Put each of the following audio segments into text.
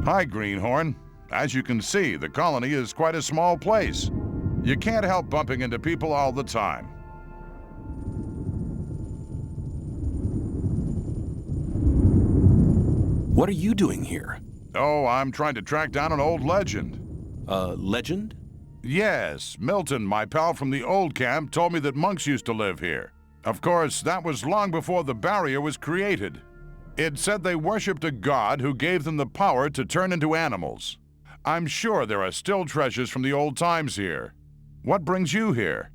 Hi, Greenhorn. As you can see, the colony is quite a small place. You can't help bumping into people all the time. What are you doing here? Oh, I'm trying to track down an old legend. Legend? Yes, Milton, my pal from the old camp, told me that monks used to live here. Of course, that was long before the barrier was created. It said they worshipped a god who gave them the power to turn into animals. I'm sure there are still treasures from the old times here. What brings you here?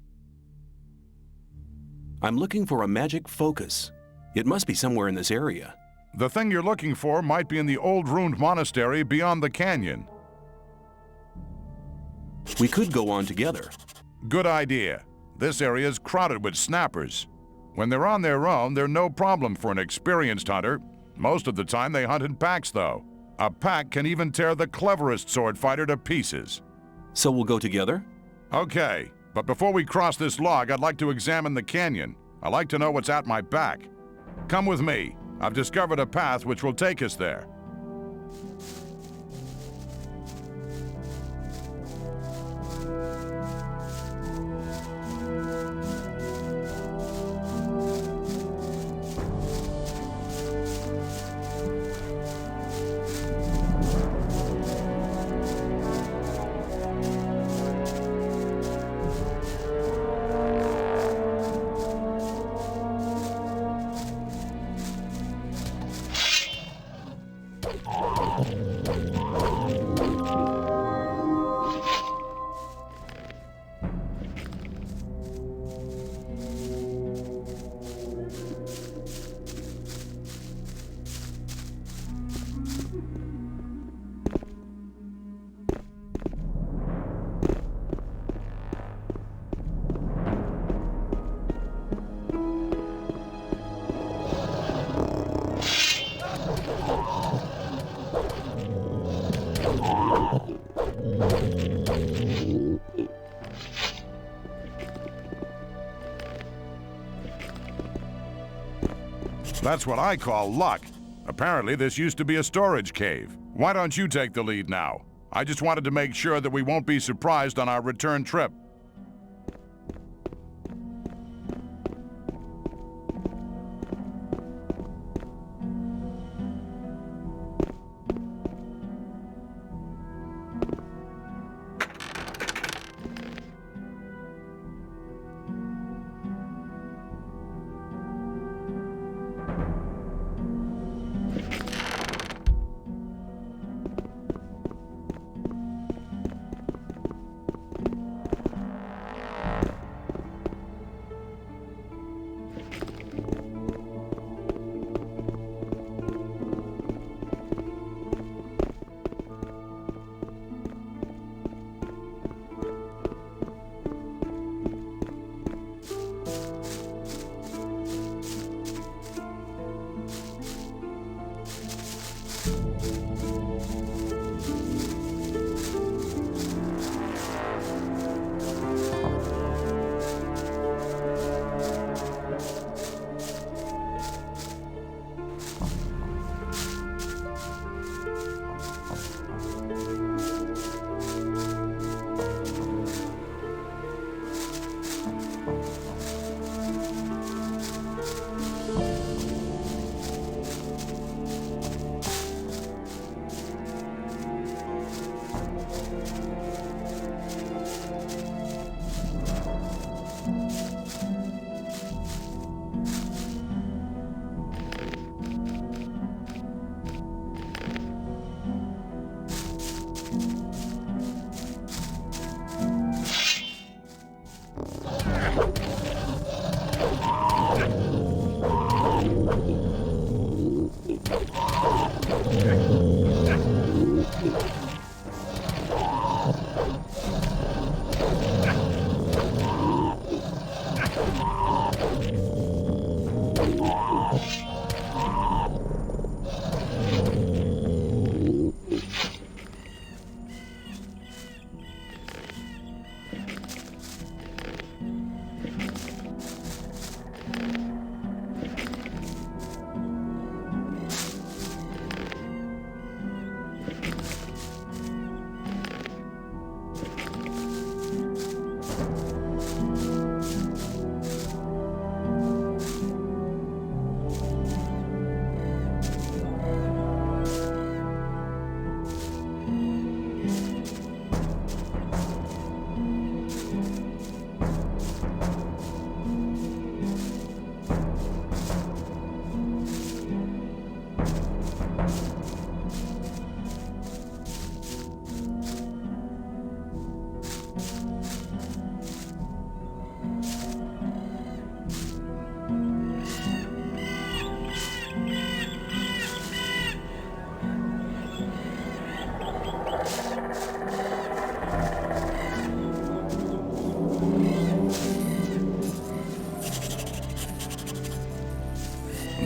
I'm looking for a magic focus. It must be somewhere in this area. The thing you're looking for might be in the old ruined monastery beyond the canyon. We could go on together. Good idea. This area is crowded with snappers. When they're on their own, they're no problem for an experienced hunter. Most of the time they hunt in packs, though. A pack can even tear the cleverest sword fighter to pieces. So we'll go together? Okay, but before we cross this log, I'd like to examine the canyon. I like to know what's at my back. Come with me. I've discovered a path which will take us there. That's what I call luck. Apparently, this used to be a storage cave. Why don't you take the lead now? I just wanted to make sure that we won't be surprised on our return trip.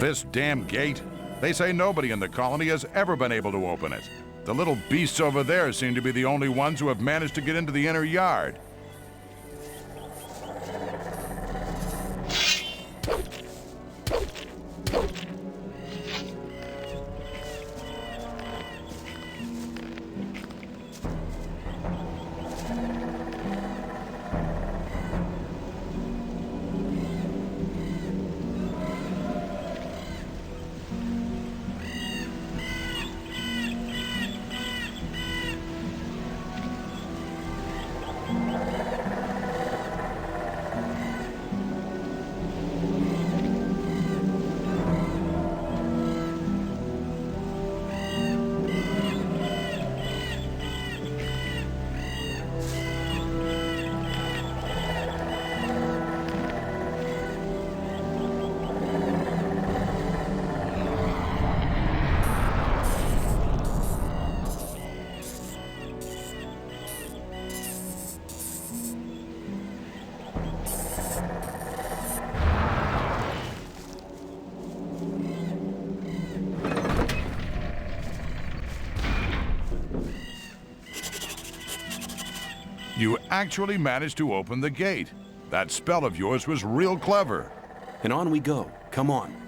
This damn gate? They say nobody in the colony has ever been able to open it. The little beasts over there seem to be the only ones who have managed to get into the inner yard. You actually managed to open the gate. That spell of yours was real clever. And on we go. Come on.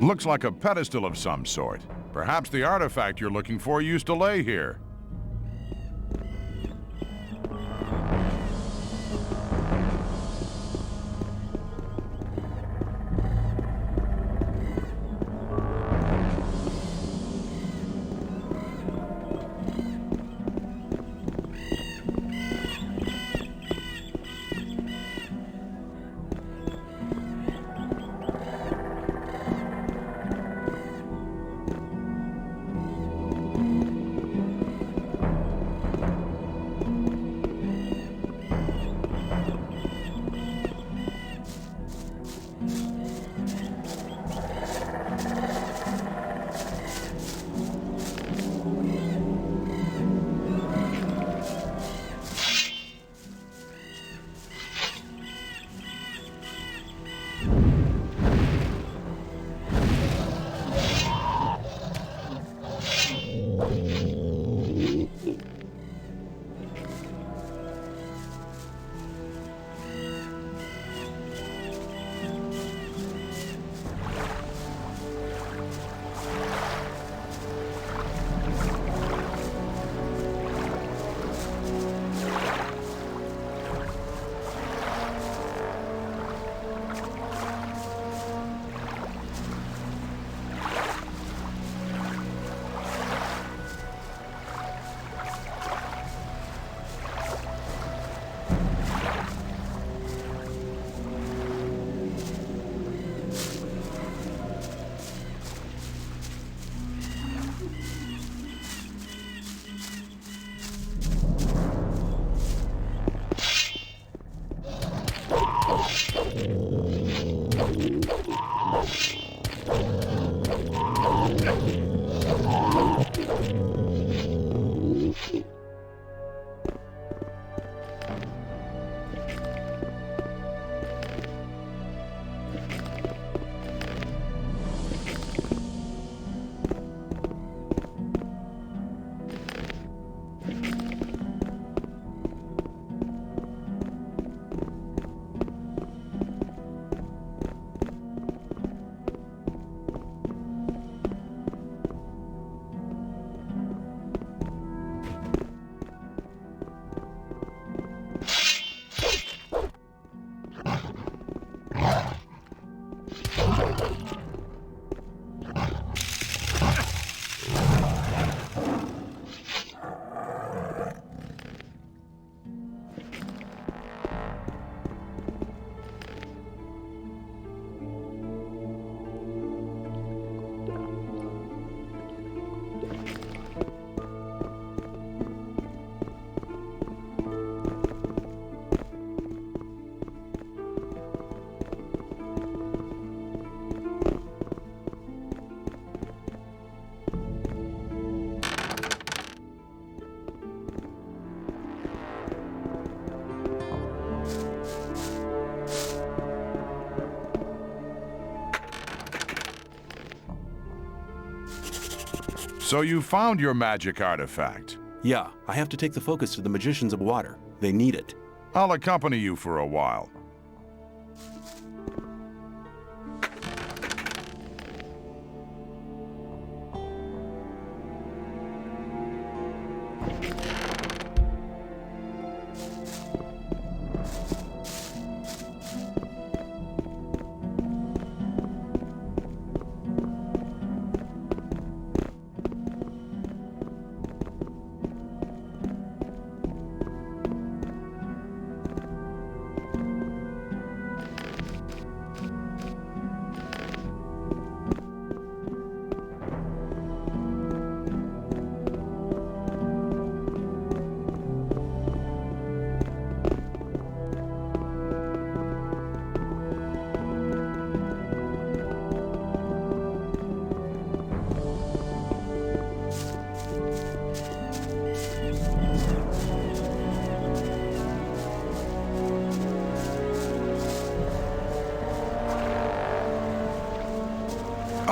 Looks like a pedestal of some sort. Perhaps the artifact you're looking for used to lay here. So you found your magic artifact. Yeah, I have to take the focus to the magicians of water. They need it. I'll accompany you for a while.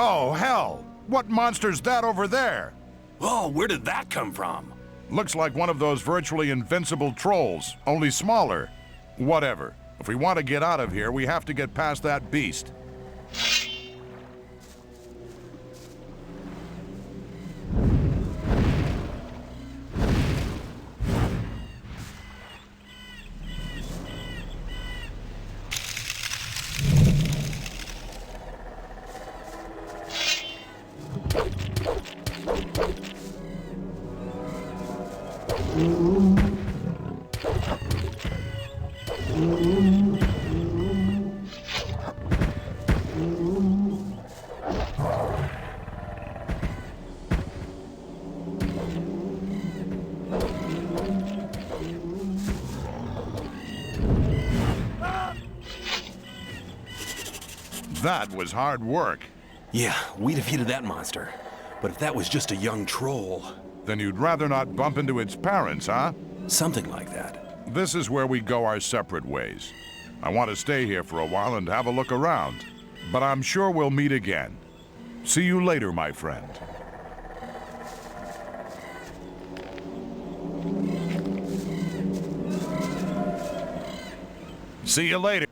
Oh, hell! What monster's that over there? Oh, where did that come from? Looks like one of those virtually invincible trolls, only smaller. Whatever. If we want to get out of here, we have to get past that beast. That was hard work. Yeah, we defeated that monster. But if that was just a young troll... Then you'd rather not bump into its parents, huh? Something like that. This is where we go our separate ways. I want to stay here for a while and have a look around. But I'm sure we'll meet again. See you later, my friend. See you later.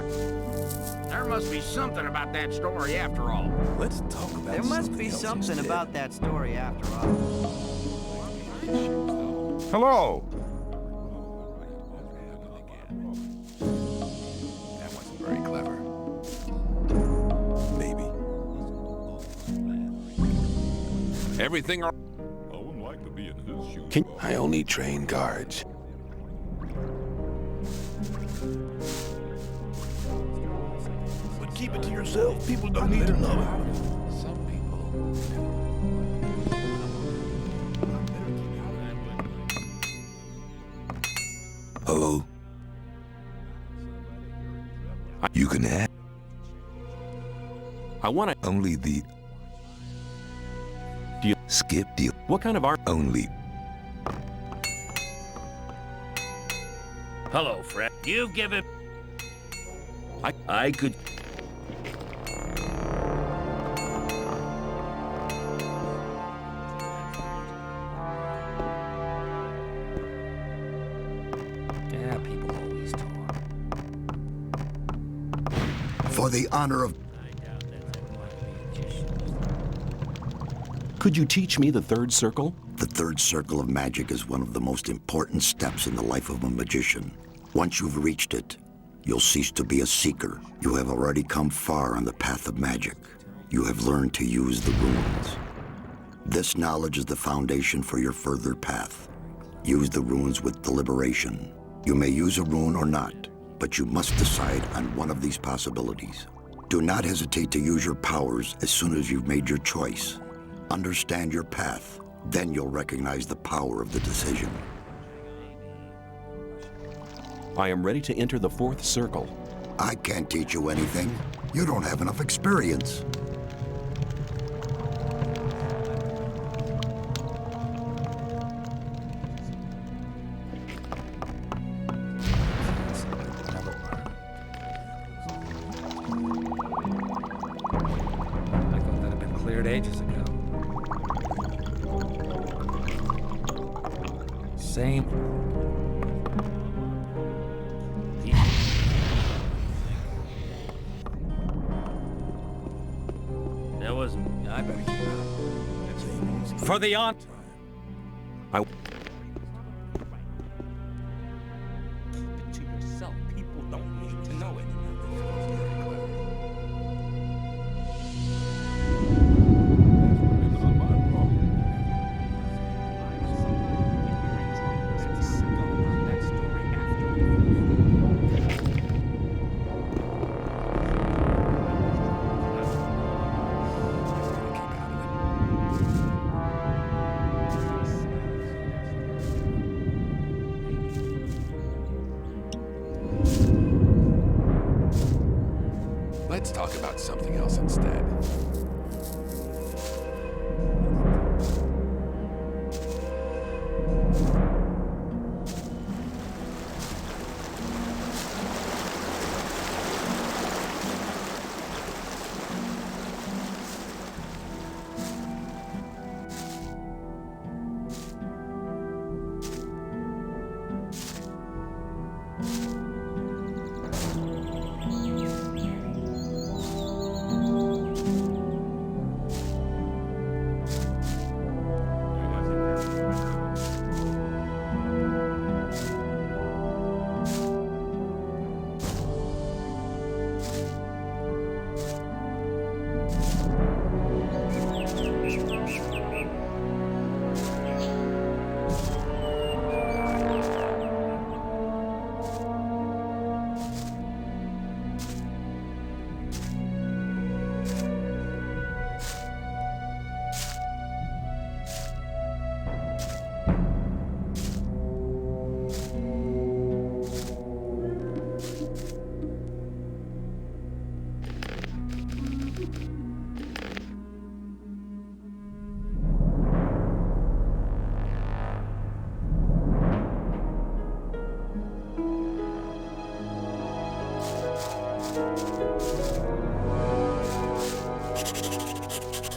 rock. There must be something about that story after all. Let's talk about There must be else something instead. about that story after all. Hello! That wasn't very clever. Maybe. Everything. I wouldn't like to be in his shoes. Can I only train guards? But keep it to yourself. People don't need to know it. Some people. Hello? You can ask. I want to. Only the... Deal. Skip deal. What kind of art? Only. Hello, Fred. You've given... I could. Yeah, people always talk. For the honor of... Could you teach me the third circle? The third circle of magic is one of the most important steps in the life of a magician. Once you've reached it, you'll cease to be a seeker. You have already come far on the path of magic. You have learned to use the runes. This knowledge is the foundation for your further path. Use the runes with deliberation. You may use a rune or not, but you must decide on one of these possibilities. Do not hesitate to use your powers as soon as you've made your choice. Understand your path, then you'll recognize the power of the decision. I am ready to enter the fourth circle. I can't teach you anything. You don't have enough experience. I thought that had been cleared ages ago. Same. There wasn't. I better keep out. For the aunt. I... Keep it to yourself. People don't need to know it. Let's talk about something else instead.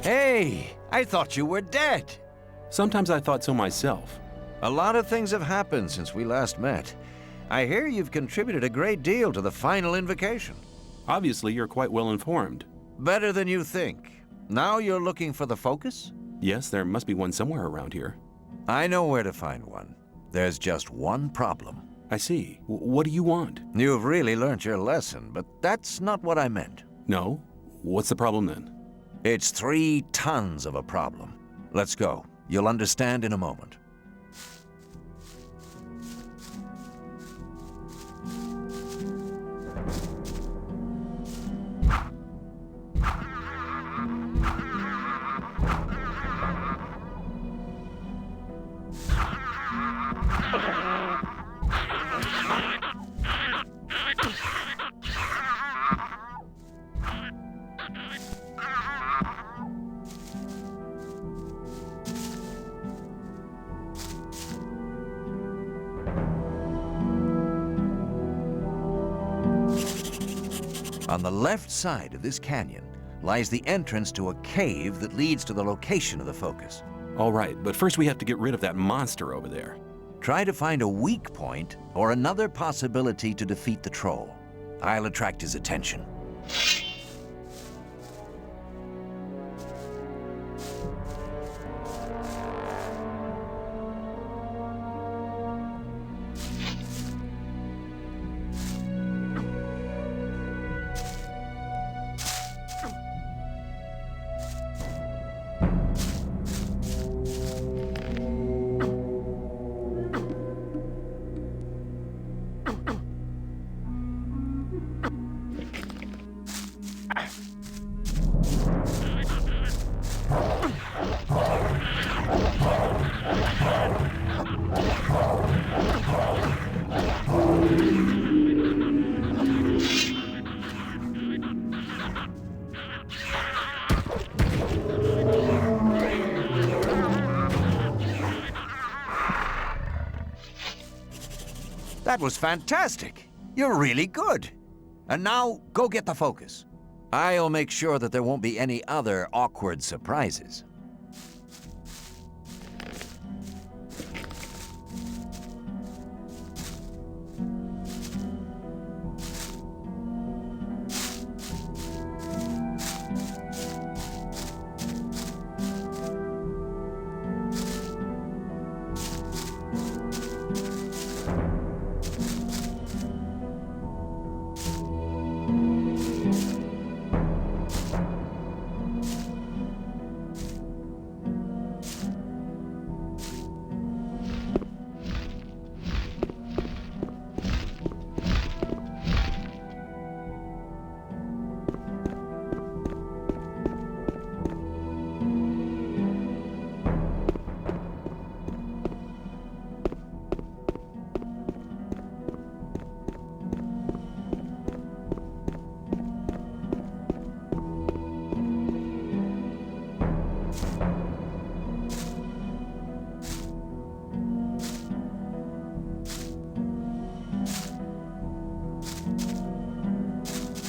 Hey, I thought you were dead. Sometimes I thought so myself. A lot of things have happened since we last met. I hear you've contributed a great deal to the final invocation. Obviously, you're quite well informed. Better than you think. Now you're looking for the focus? Yes, there must be one somewhere around here. I know where to find one. There's just one problem. I see. What do you want? You've really learnt your lesson, but that's not what I meant. No? What's the problem then? It's 3 tons of a problem. Let's go. You'll understand in a moment. On the left side of this canyon lies the entrance to a cave that leads to the location of the focus. All right, but first we have to get rid of that monster over there. Try to find a weak point or another possibility to defeat the troll. I'll attract his attention. That was fantastic. You're really good. And now, go get the focus. I'll make sure that there won't be any other awkward surprises.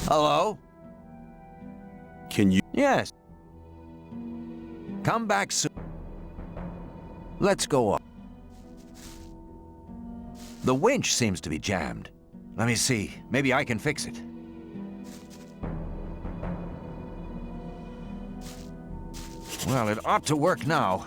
Hello? Can you... Yes. Come back soon. Let's go up. The winch seems to be jammed. Let me see. Maybe I can fix it. Well, it ought to work now.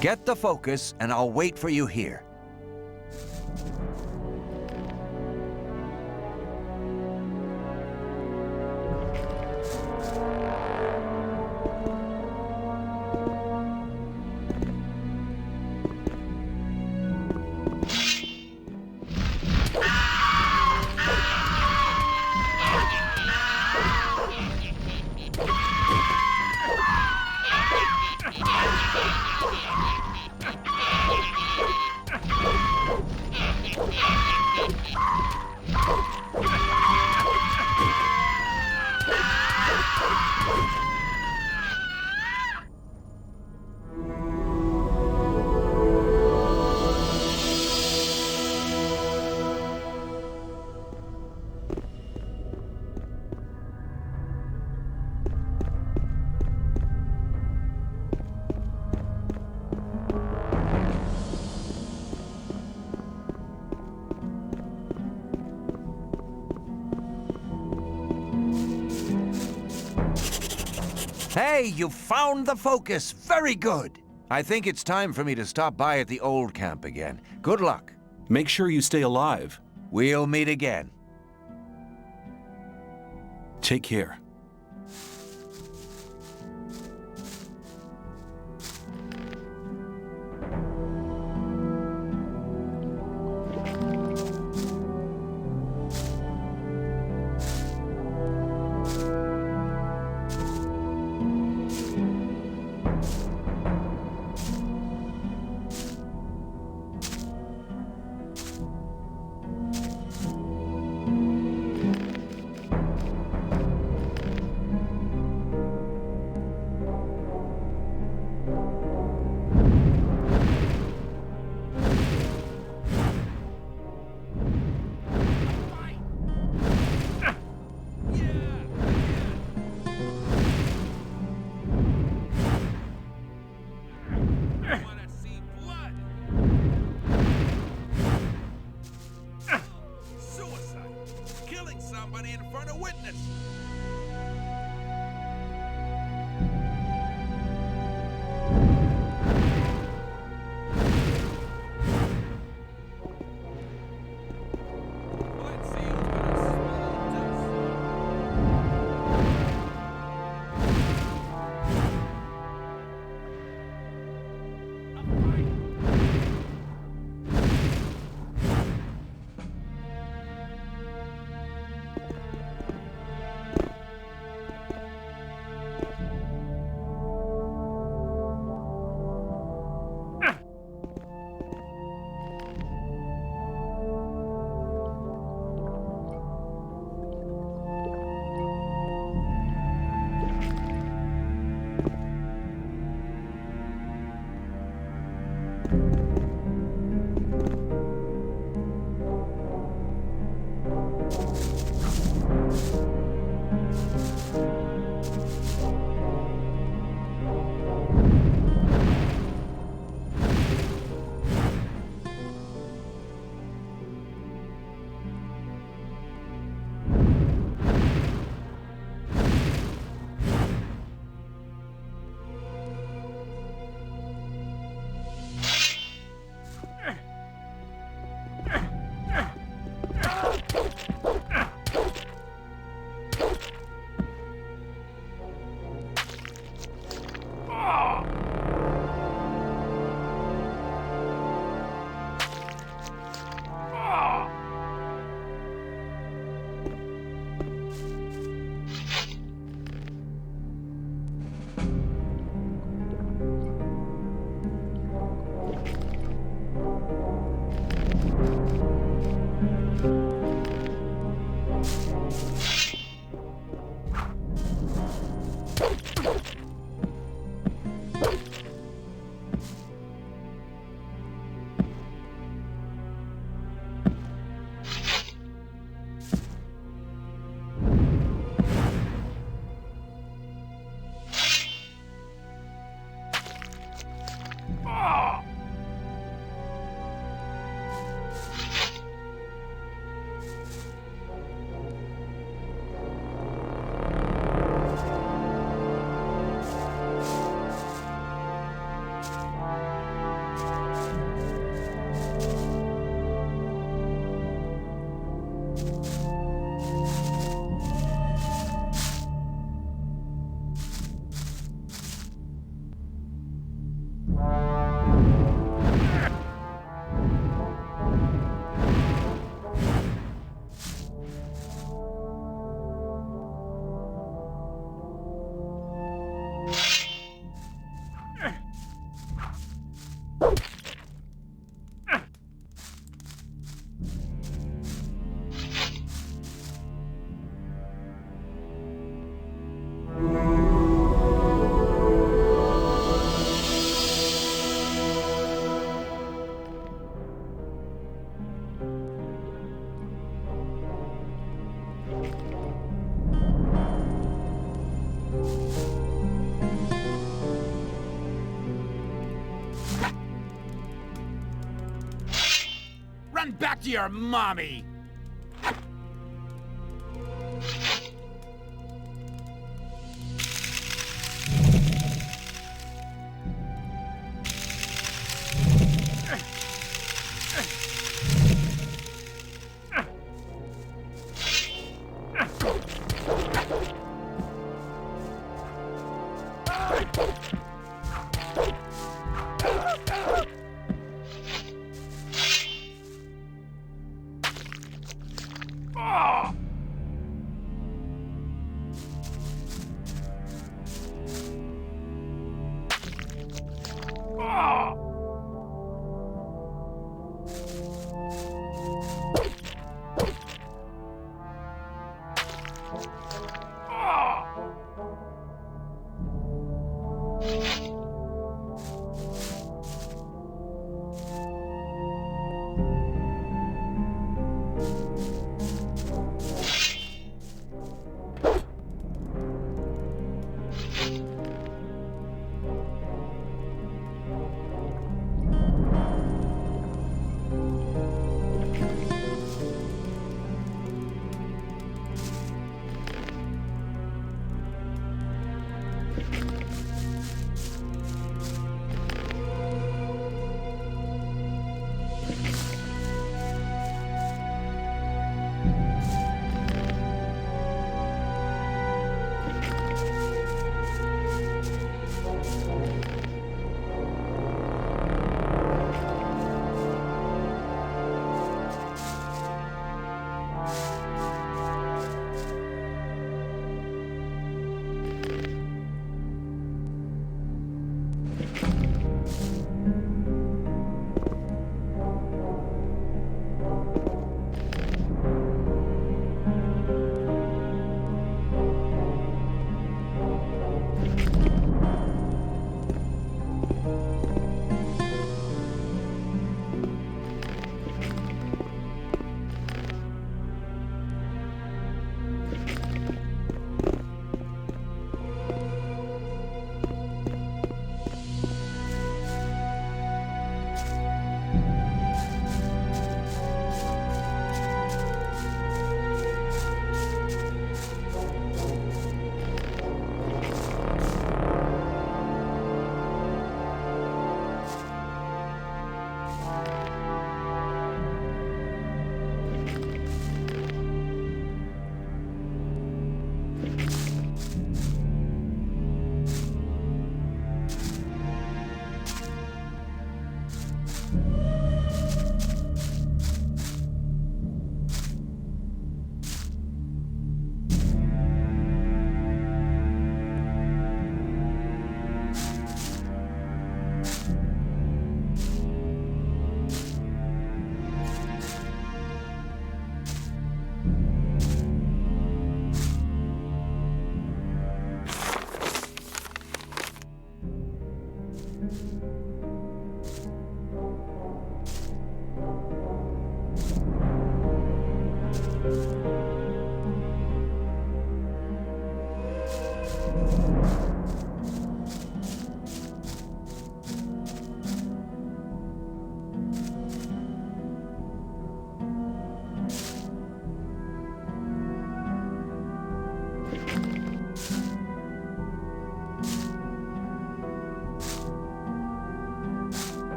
Get the focus, and I'll wait for you here. Hey, you found the focus. Very good. I think it's time for me to stop by at the old camp again. Good luck. Make sure you stay alive. We'll meet again. Take care. Somebody in front of witness. Let's see who's gonna swallow this. Run back to your mommy!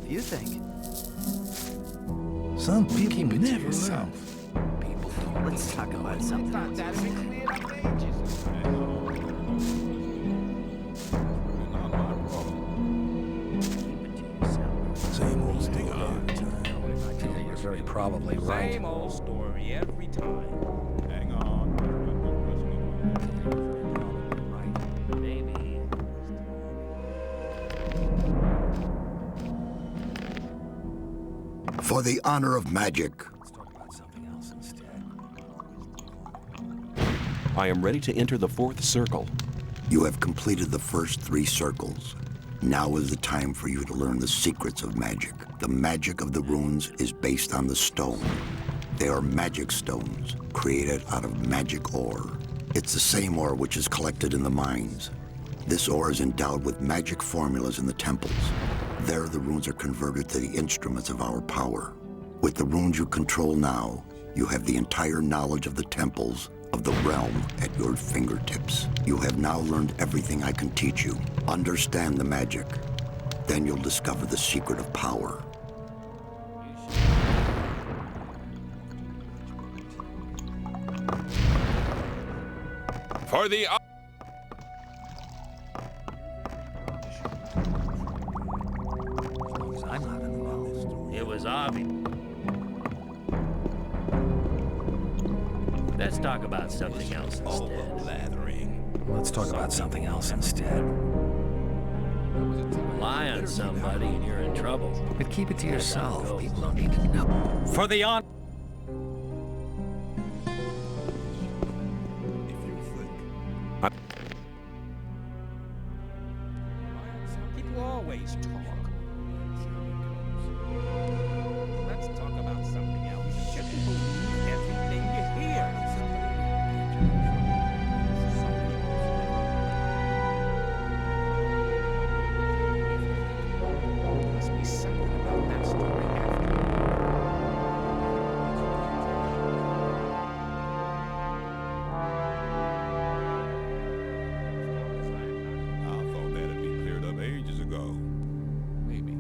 You think? Some people Keep it to never yourself. learn. People don't Let's talk about something else. That'd be cleared up ages ago. Not my problem. Keep it to yourself. Same old thing all the time. very probably right. Same old story every time. Hang on. Maybe. For the honor of magic, Let's talk about something else instead. I am ready to enter the fourth circle. you have completed the first 3 circles. Now is the time for you to learn the secrets of magic. The magic of the runes is based on the stone. They are magic stones, created out of magic ore. It's the same ore which is collected in the mines. This ore is endowed with magic formulas in the temples. There, the runes are converted to the instruments of our power. With the runes you control now, you have the entire knowledge of the temples of the realm at your fingertips. You have now learned everything I can teach you. Understand the magic. Then you'll discover the secret of power. For the... As long as I'm not involved. It was obvious. Let's talk about something else instead. Let's talk about something else instead. Lie on somebody and you're in trouble. But keep it to yourself. People don't need to know. For the on. People always talk. Let's talk about something else. You shouldn't believe everything you hear. Must be something about that story after. I thought that had been cleared up ages ago. Maybe.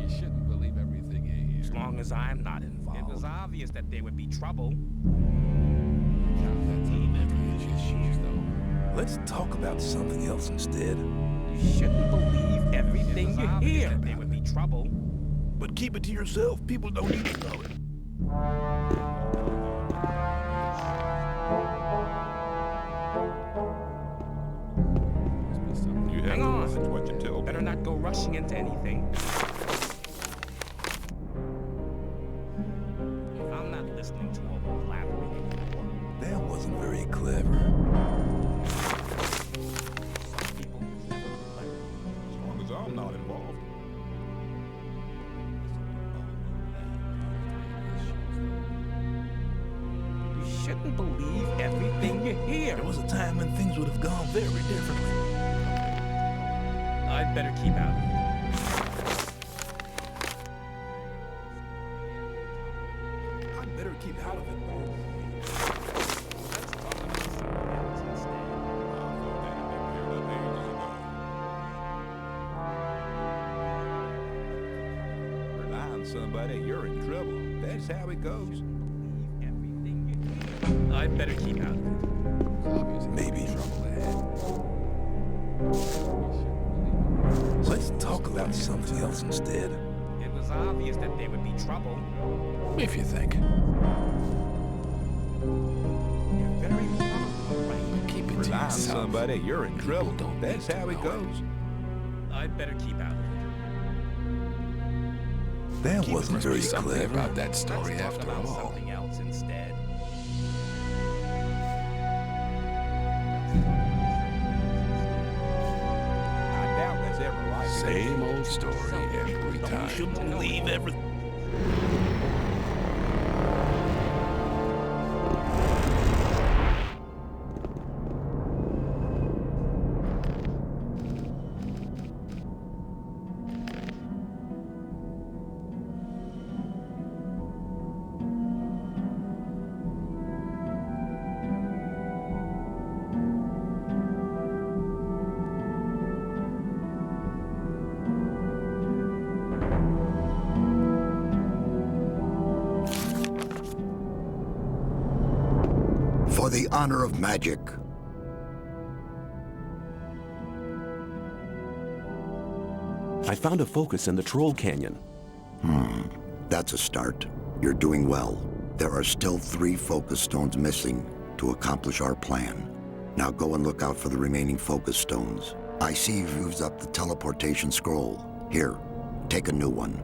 You shouldn't believe everything you hear. As long as I'm not involved. It was obvious that there would be trouble. Let's talk about something else instead. You shouldn't believe everything you hear. That there would be trouble. But keep it to yourself. People don't need to know it. You have Hang to on. watch what you tell Better people. not go rushing into anything. I'm not listening to all the blabbering anymore. That wasn't very clever. Some people never clever. As long as I'm not involved. You shouldn't believe everything you hear. There was a time when things would have gone very differently. I'd better keep out of it. I'd better keep out of it. Let's talk about something else instead. I thought that had been cleared up ages ago. Rely on somebody, you're in trouble. That's how it goes. Believe everything you hear. I'd better keep out of it. Maybe. Let's talk about something else instead. It was obvious that there would be trouble. If you think. You're very probably right. Keep it to Rely on yourself. somebody, you're in People trouble. don't That's need to how it know goes. I'd better keep out of it. That wasn't Must be very something clever. about that story Let's talk after about all. something else instead. I doubt that's ever right. Same old story every time. Shouldn't believe everything. For the honor of magic, I found a focus in the Troll Canyon. That's a start. You're doing well. There are still 3 focus stones missing to accomplish our plan. Now go and look out for the remaining focus stones. I see you've used up the teleportation scroll. Here, take a new one.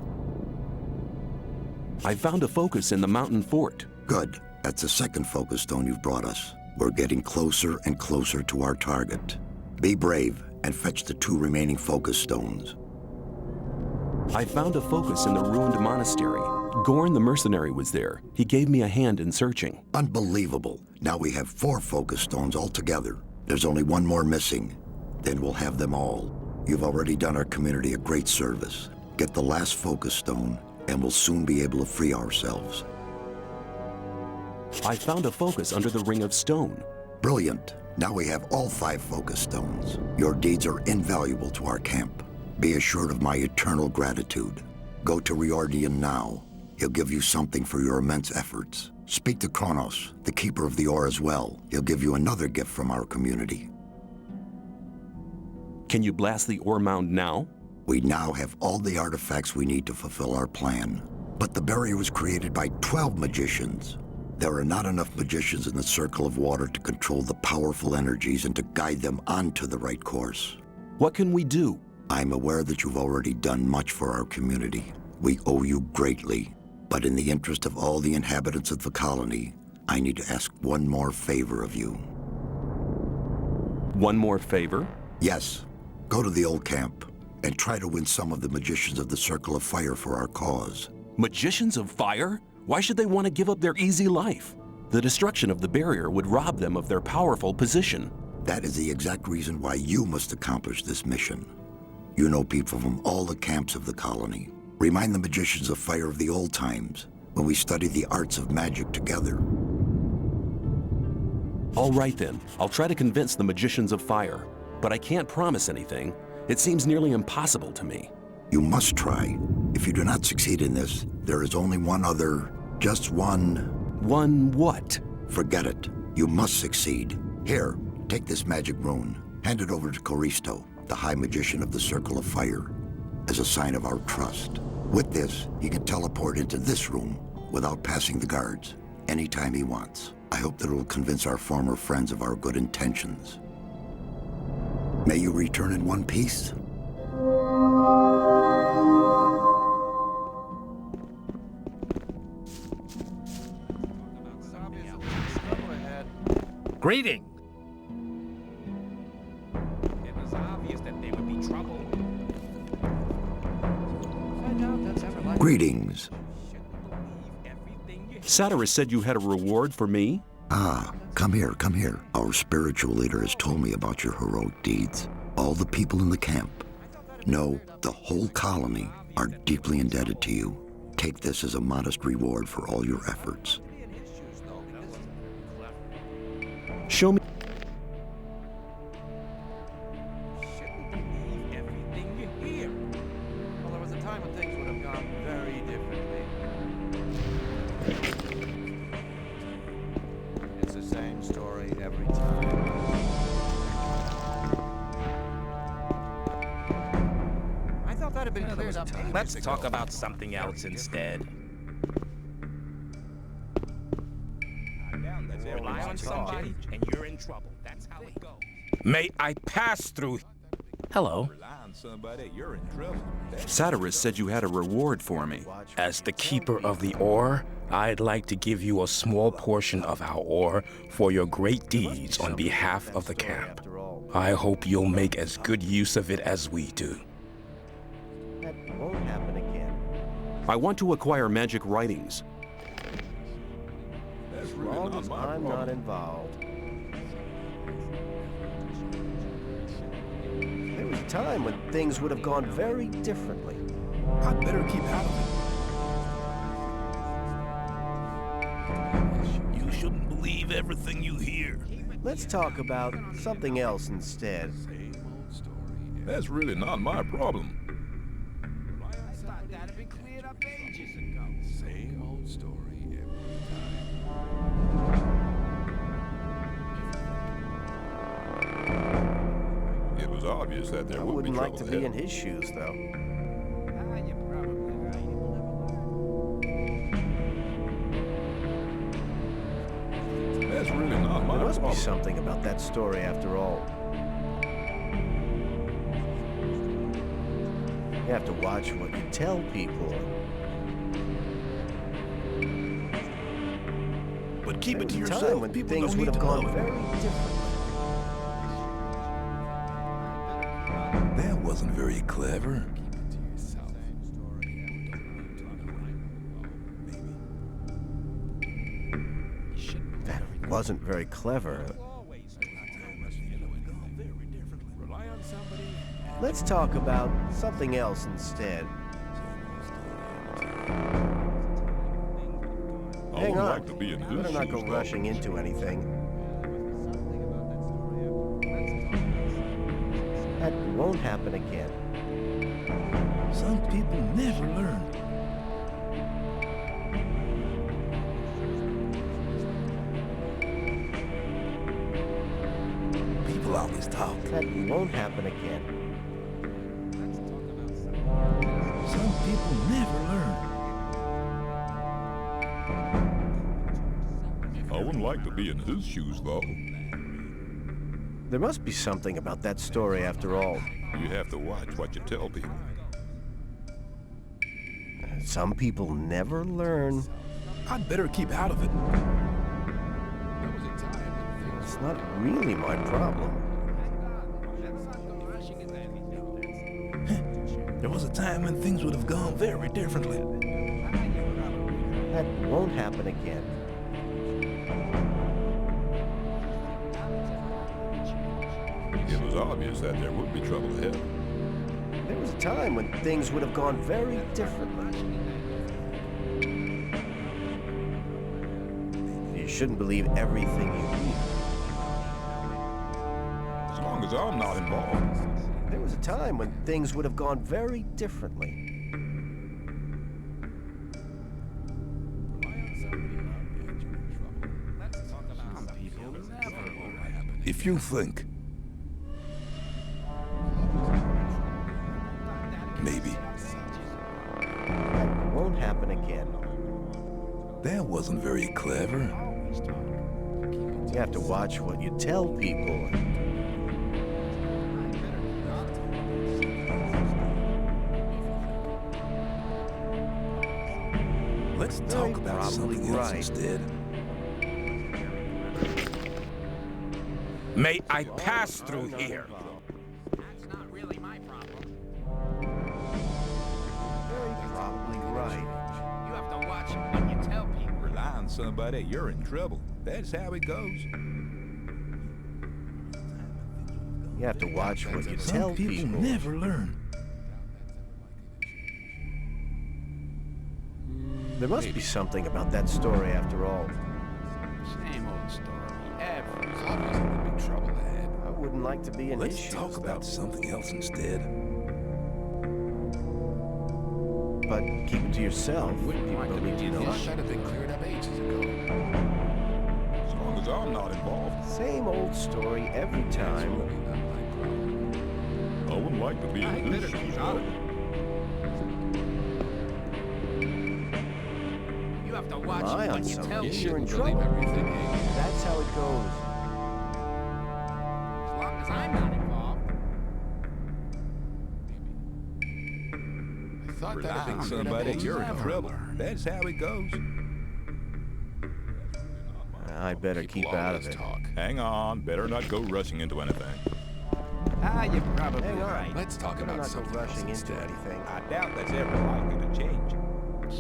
I found a focus in the mountain fort. Good. That's the second focus stone you've brought us. We're getting closer and closer to our target. Be brave and fetch the 2 remaining focus stones. I found a focus in the ruined monastery. Gorn the mercenary was there. He gave me a hand in searching. Unbelievable. Now we have 4 focus stones altogether. There's only 1 more missing. Then we'll have them all. You've already done our community a great service. Get the last focus stone, and we'll soon be able to free ourselves. I found a focus under the ring of stone. Brilliant. Now we have all 5 focus stones. Your deeds are invaluable to our camp. Be assured of my eternal gratitude. Go to Riordan now. He'll give you something for your immense efforts. Speak to Kronos, the keeper of the ore as well. He'll give you another gift from our community. Can you blast the ore mound now? We now have all the artifacts we need to fulfill our plan. But the barrier was created by 12 magicians. There are not enough magicians in the circle of water to control the powerful energies and to guide them onto the right course. What can we do? I'm aware that you've already done much for our community. We owe you greatly. But in the interest of all the inhabitants of the colony, I need to ask one more favor of you. One more favor? Yes. Go to the old camp and try to win some of the magicians of the Circle of Fire for our cause. Magicians of fire? Why should they want to give up their easy life? The destruction of the barrier would rob them of their powerful position. That is the exact reason why you must accomplish this mission. You know people from all the camps of the colony. Remind the magicians of fire of the old times, when we studied the arts of magic together. All right then, I'll try to convince the magicians of fire. But I can't promise anything. It seems nearly impossible to me. You must try. If you do not succeed in this, there is only one other, just one... One what? Forget it. You must succeed. Here, take this magic rune. Hand it over to Coristo, the High Magician of the Circle of Fire, as a sign of our trust. With this, he can teleport into this room without passing the guards, anytime he wants. I hope that it will convince our former friends of our good intentions. May you return in one piece. Greeting! It was obvious that there would be trouble. Greetings. Satyrus said you had a reward for me? Ah, come here, come here. Our spiritual leader has told me about your heroic deeds. All the people in the camp, no, the whole colony, are deeply indebted to you. Take this as a modest reward for all your efforts. Show me. Shouldn't believe everything you hear. Well, there was a time when things would have gone very differently. It's the same story every time. I thought that had been cleared up. Let's talk about something else instead. Rely on somebody and you're in trouble. That's how it goes. May I pass through? Hello. Satyrus said you had a reward for me. As the keeper of the ore, I'd like to give you a small portion of our ore for your great deeds on behalf of the camp. I hope you'll make as good use of it as we do. That won't happen again. I want to acquire magic writings. As long as I'm not involved. There was a time when things would have gone very differently. I'd better keep out of it. You shouldn't believe everything you hear. Let's talk about something else instead. That's really not my problem. That'd been cleared up ages ago. Same old story every time. It was obvious that there I would be wouldn't like trouble to be ahead. in his shoes, though. You're probably right. There must be something about that story after all. You have to watch what you tell people. But keep it to yourself. Time when People things don't would need have to gone know. very differently. That wasn't very clever. That wasn't very clever. Let's talk about something else instead. Hang on. like to be in his Better not go shoes, though. rushing into anything. That won't happen again. Some people never learn. People always talk. That won't happen again. Some people never learn. I wouldn't like to be in his shoes, though. There must be something about that story after all. You have to watch what you tell people. Some people never learn. I'd better keep out of it. It's not really my problem. There was a time when things would have gone very differently. That won't happen again. It was obvious that there would be trouble ahead. There was a time when things would have gone very differently. You shouldn't believe everything you read. As long as I'm not involved. There was a time when things would have gone very differently. If you think, maybe, That won't happen again. that wasn't very clever. You have to watch what you tell people. Let's Very talk about probably something else right. instead. May I pass through here? That's not really my problem. Very probably right. You have to watch what you tell people. Rely on somebody, you're in trouble. That's how it goes. You have to watch what you Some tell people people. never learn. There must be something about that story after all. Same old story. Every Obviously, there'd be trouble ahead. I wouldn't like to be in his Let's shoes, talk about though. something else instead. But keep it to yourself. Wouldn't People like to don't be need to in know. his should have been cleared up ages ago. As long as I'm not involved. Same old story every time. Really not my problem. I wouldn't like to be in his shoes, though. You have to watch Rely on what you tell somebody. You people. You're in shouldn't believe trouble. everything you hear. That's how it goes. As long as I'm not involved. I thought Rely that'd on been cleared up somebody, ages you're in ago. trouble. That's how it goes. I better keep People out of always it. talk. Hang on, better not go rushing into anything. You're probably Hang on. right. Let's talk Better about not go something else rushing into instead. anything. I doubt that's ever likely to change.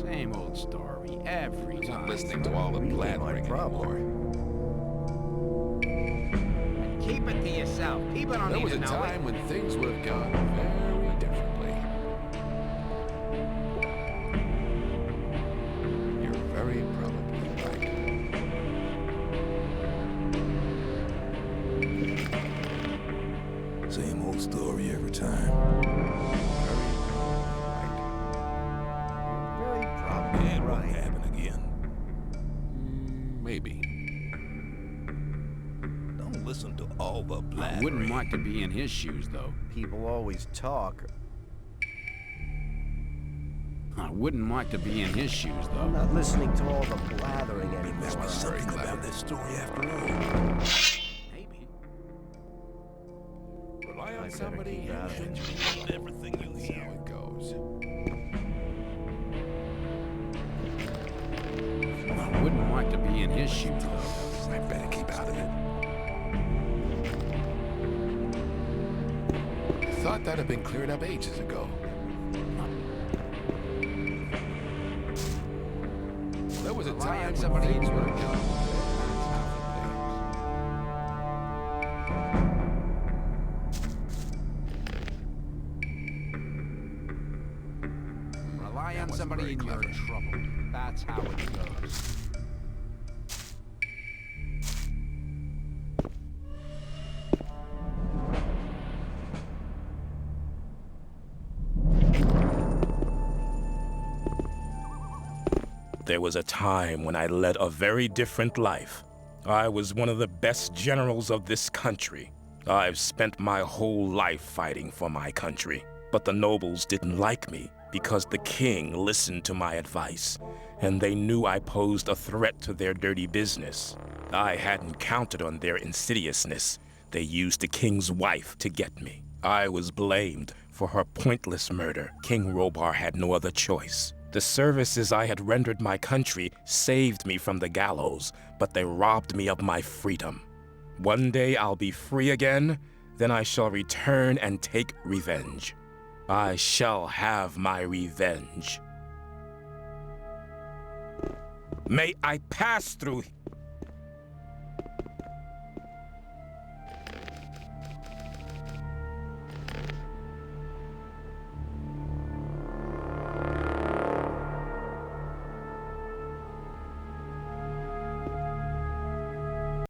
Same old story every I'm not time. listening to all the Really my blathering problem. anymore. Keep it to yourself. People don't There need was to a know time it. when things would have gone very differently. You're very probably right. Same old story every time. Very probably And won't right. happen again. Maybe. Don't listen to all the I blathering. wouldn't want to be in his shoes, though. People always talk. I wouldn't like to be in his shoes, though. I'm not listening to all the blathering anymore. Must be something about this story after all. Maybe. Rely I on better somebody keep out of it. and everything you hear. How it goes. I wouldn't like to be in his shoes, though. I better keep out of it. Thought that'd have been cleared up ages ago. There was a time somebody when things in were your done. Rely That on wasn't somebody very in your clever. trouble. That's how it goes. There was a time when I led a very different life. I was one of the best generals of this country. I've spent my whole life fighting for my country. But the nobles didn't like me because the king listened to my advice, and they knew I posed a threat to their dirty business. I hadn't counted on their insidiousness. They used the king's wife to get me. I was blamed for her pointless murder. King Robar had no other choice. The services I had rendered my country saved me from the gallows, but they robbed me of my freedom. One day I'll be free again, then I shall return and take revenge. I shall have my revenge. May I pass through